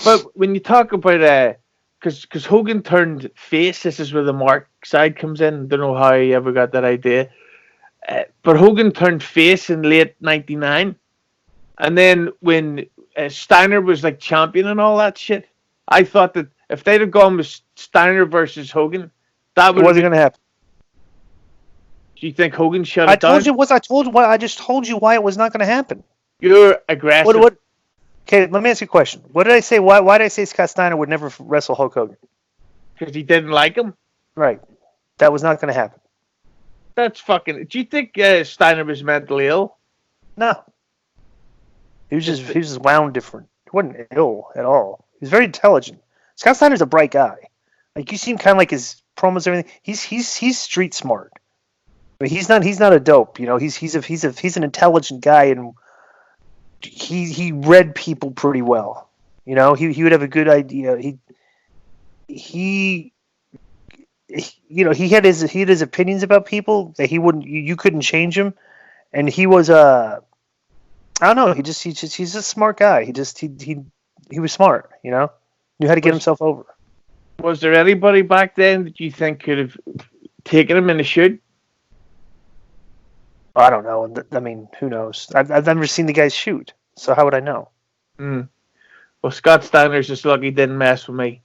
But when you talk about because Hogan turned face, this is where the Mark side comes in. Don't know how he ever got that idea. But Hogan turned face in late '99, and then when Steiner was like champion and all that shit, I thought that if they'd have gone with Steiner versus Hogan, that It would have wasn't been. going to happen. Do you think Hogan shut I it told down? you what I told you. Why I just told you why it was not going to happen. You're What? aggressive What? Okay, let me ask you a question. What did I say? Why did I say Scott Steiner would never wrestle Hulk Hogan? because he didn't like him. Right. That was not going to happen. That's fucking. Do you think Steiner was mentally ill? No. He was just wound different. He wasn't ill at all. He was very intelligent. Scott Steiner's a bright guy. Like you see him kind of like his promos and everything. He's street smart. I mean, he's not a dope. You know, he's an intelligent guy, and he read people pretty well. You know, he would have a good idea. He you know, he had his opinions about people that he wouldn't you couldn't change him, and he was I don't know. He's a smart guy. He was smart. You know, knew how to get Was himself over. was there anybody back then that you think could have taken him in the shoot? I don't know. I mean, who knows? I've never seen the guy shoot, so how would I know? Mm. Well, Scott Steiner's just lucky he didn't mess with me.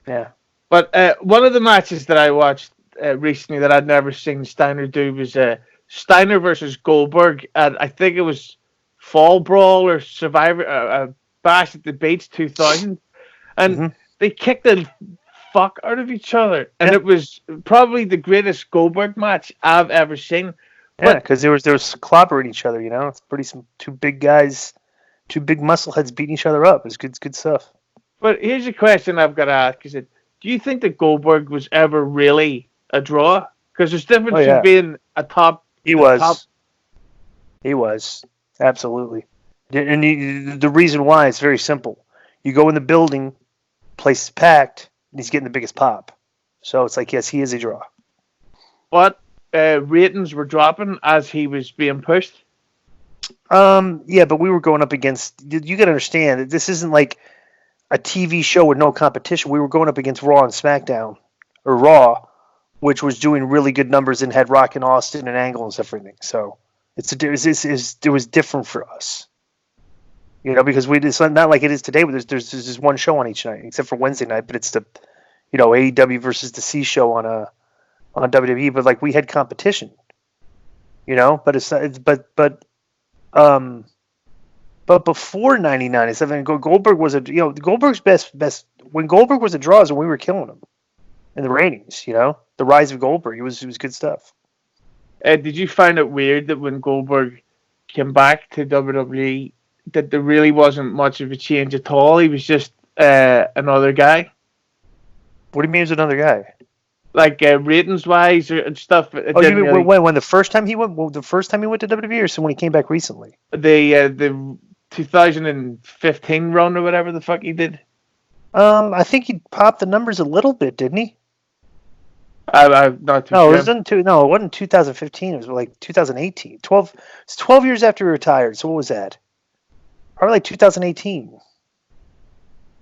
Yeah. But one of the matches that I watched recently that I'd never seen Steiner do was Steiner versus Goldberg. And I think it was Fall Brawl or Survivor Bash at the Beach 2000. And Mm-hmm. they kicked the fuck out of each other. And Yeah. it was probably the greatest Goldberg match I've ever seen. Yeah, But because there was clobbering each other. You know, it's some two big guys, two big muscle heads beating each other up. It's good stuff. but here's a question I've got to ask: Is it? Do you think that Goldberg was ever really a draw? Because there's difference Oh between yeah, being he a top. was. He was absolutely. And the reason why is very simple. You go in the building, place is packed, and he's getting the biggest pop. So it's like, yes, he is a draw. But ratings were dropping as he was being pushed. Yeah, but we were going up against. You got to understand that this isn't like a TV show with no competition. We were going up against Raw and SmackDown, or Raw, which was doing really good numbers and had Rock and Austin and Angle and everything. So it was different for us, you know, because it's not like it is today. Where there's just one show on each night, except for Wednesday night. But it's the, you know, AEW versus the C show on WWE. But like we had competition, you know. But it's not. Um. But before '99 and '7, Goldberg was Goldberg's best when Goldberg was a draw is when we were killing him in the ratings. You know, the rise of Goldberg. It was good stuff. Did you find it weird that when Goldberg came back to WWE, that there really wasn't much of a change at all? He was just another guy, What do you mean, he was another guy? like ratings wise and stuff. It Oh, you didn't mean really. when the first time he went? Well, the first time he went to WWE, or so when he came back recently? The 2015 run or whatever the fuck he did. I think he popped the numbers a little bit, didn't he? I'm not too No, sure. it wasn't 2015. It was like 2018. It's 12 years after he retired. So what was that? Probably like 2018.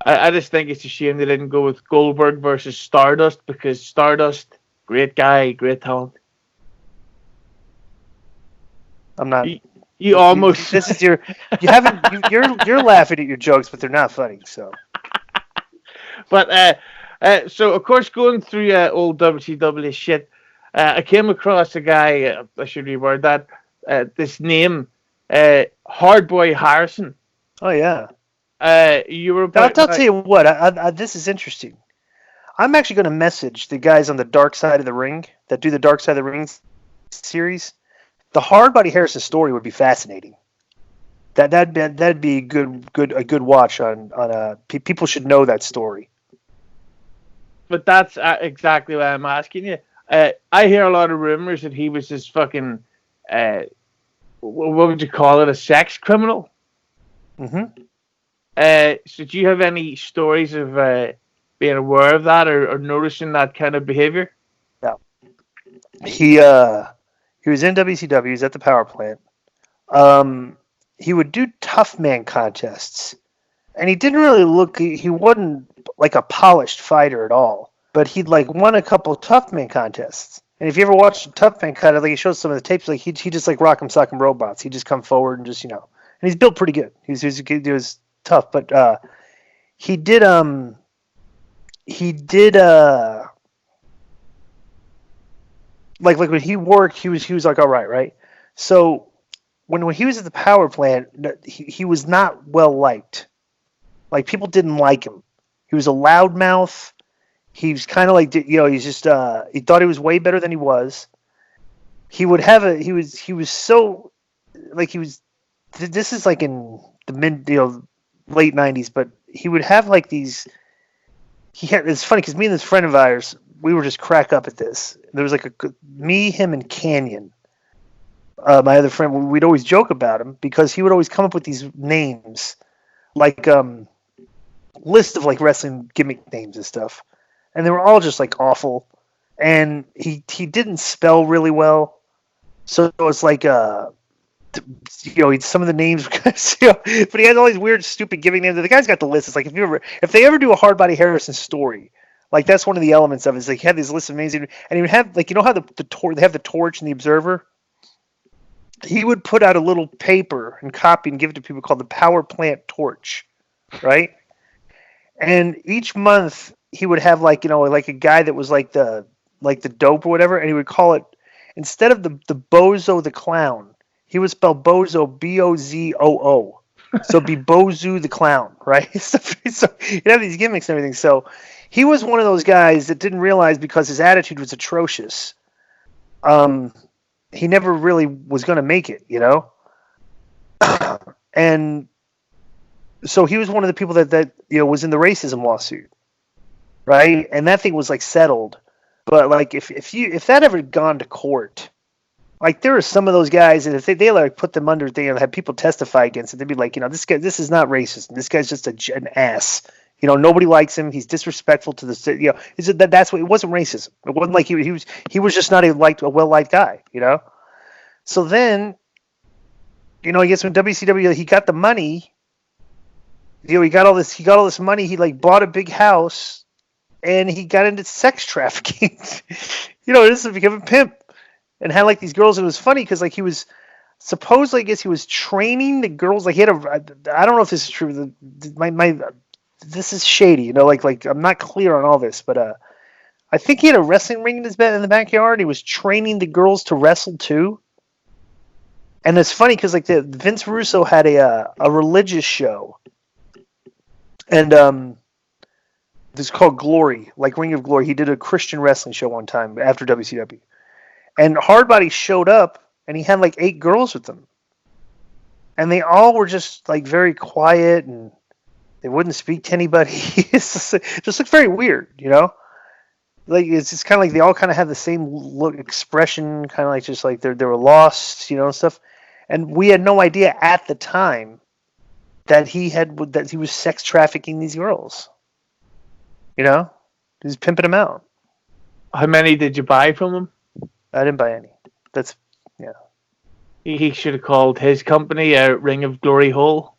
I just think it's a shame they didn't go with Goldberg versus Stardust because Stardust, great guy, great talent. I'm not. You almost. This is you haven't. You're laughing at your jokes, but they're not funny. So. But so of course going through old WCW shit, I came across a guy. I should reword that. This name, Hardboy Harrison. Oh yeah. You were I'll about. tell you what. This is interesting. I'm actually going to message the guys on the Dark Side of the Ring that do the Dark Side of the Ring series. The Hardbody Harrison story would be fascinating. That'd be a good watch on people should know that story. But that's exactly why I'm asking you. I hear a lot of rumors that he was this fucking. What would you call it? A sex criminal. Mm-hmm. So do you have any stories of being aware of that or noticing that kind of behavior? Yeah. He was in WCW. He was at the power plant. He would do tough man contests, and he didn't really look. He wasn't like a polished fighter at all. But he'd like won a couple of tough man contests. And if you ever watched a tough man cut, like he shows some of the tapes, like he just like rock 'em sock 'em robots. He just come forward and just and he's built pretty good. He was tough, but he did like when he worked, he was like all right. So when he was at the power plant, he was not well liked. Like people didn't like him. He was a loudmouth. He was kind of like he's just he thought he was way better than he was. He would have he was so like he was. This is like in the late '90s, but he would have like these. It's funny because me and this friend of ours, we were just crack up at this. There was like me, him, and Canyon. My other friend, we'd always joke about him because he would always come up with these names, like list of like wrestling gimmick names and stuff, and they were all just like awful. And he didn't spell really well, so it's like some of the names, but he had all these weird, stupid gimmick names. The guy's got the list. It's like if they ever do a Hardbody Harrison story, like that's one of the elements of it. Is like he had these lists of names, and he would have like how they have the Torch and the Observer. He would put out a little paper and copy and give it to people called the Power Plant Torch, right? And each month he would have like a guy that was like the dope or whatever, and he would call it instead of the Bozo the Clown, he would spell Bozo Bozoo. So it'd be Bozu the Clown, right? So he'd have these gimmicks and everything. So he was one of those guys that didn't realize because his attitude was atrocious. He never really was going to make it, and so he was one of the people that was in the racism lawsuit, right? And that thing was like settled, but like if that ever gone to court, like there are some of those guys that if they like put them under, they have people testify against it. They'd be like, this guy, this is not racism. This guy's just an ass. Nobody likes him. He's disrespectful to the. That's what it wasn't racism. It wasn't like he was just not a well liked guy. So then, I guess when WCW he got the money. He got all this money. He like bought a big house, and he got into sex trafficking. This is become a pimp, and had like these girls. And it was funny because like he was supposedly, I guess he was training the girls. Like he had I don't know if this is true. This is shady. Like I'm not clear on all this, but I think he had a wrestling ring in the backyard. He was training the girls to wrestle too. And it's funny because like Vince Russo had a religious show. And it's called Glory, like Ring of Glory. He did a Christian wrestling show one time after WCW. And Hardbody showed up, and he had like 8 girls with him. And they all were just like very quiet, and they wouldn't speak to anybody. It just looked very weird, Like it's just kind of like they all kind of had the same look, expression, kind of like just like they were lost, and stuff. And we had no idea at the time that he was sex trafficking these girls. He was pimping them out. How many did you buy from him? I didn't buy any. That's He should have called his company a Ring of Glory Hole.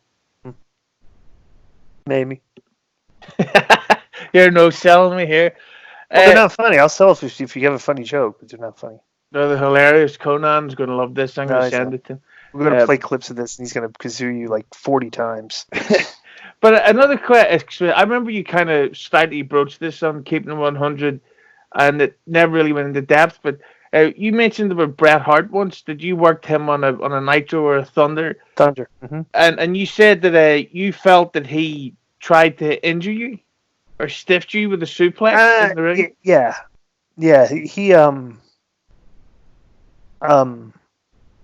Maybe. You're no selling me here. Well, they're not funny. I'll sell it if you have a funny joke, but they're not funny. They're hilarious. Conan's going to love this. I'm going to send it to him. We're going to play clips of this, and he's going to kazoo you like 40 times. But another question, I remember you kind of slightly broached this on Keeping It 100, and it never really went into depth, but you mentioned about Bret Hart once. Did you work him on a Nitro or a Thunder? Thunder. Mm-hmm. And you said that you felt that he tried to injure you or stiffed you with a suplex in the ring? Yeah.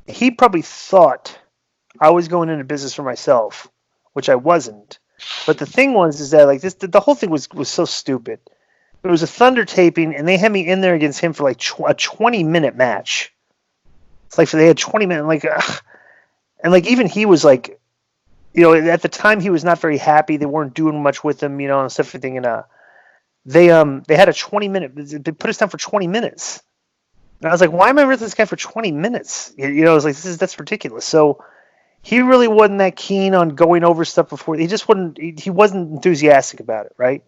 He probably thought I was going into business for myself, which I wasn't. But the thing is that like the whole thing was so stupid. It was a Thunder taping, and they had me in there against him for like a 20-minute match. It's like they had 20 minutes, like, and like even he was like, at the time he was not very happy. They weren't doing much with him, and stuff everything. And they had a 20-minute. They put us down for 20 minutes. And I was like, why am I with this guy for 20 minutes? I was like, that's ridiculous. So he really wasn't that keen on going over stuff before. He just wasn't. He wasn't enthusiastic about it, right?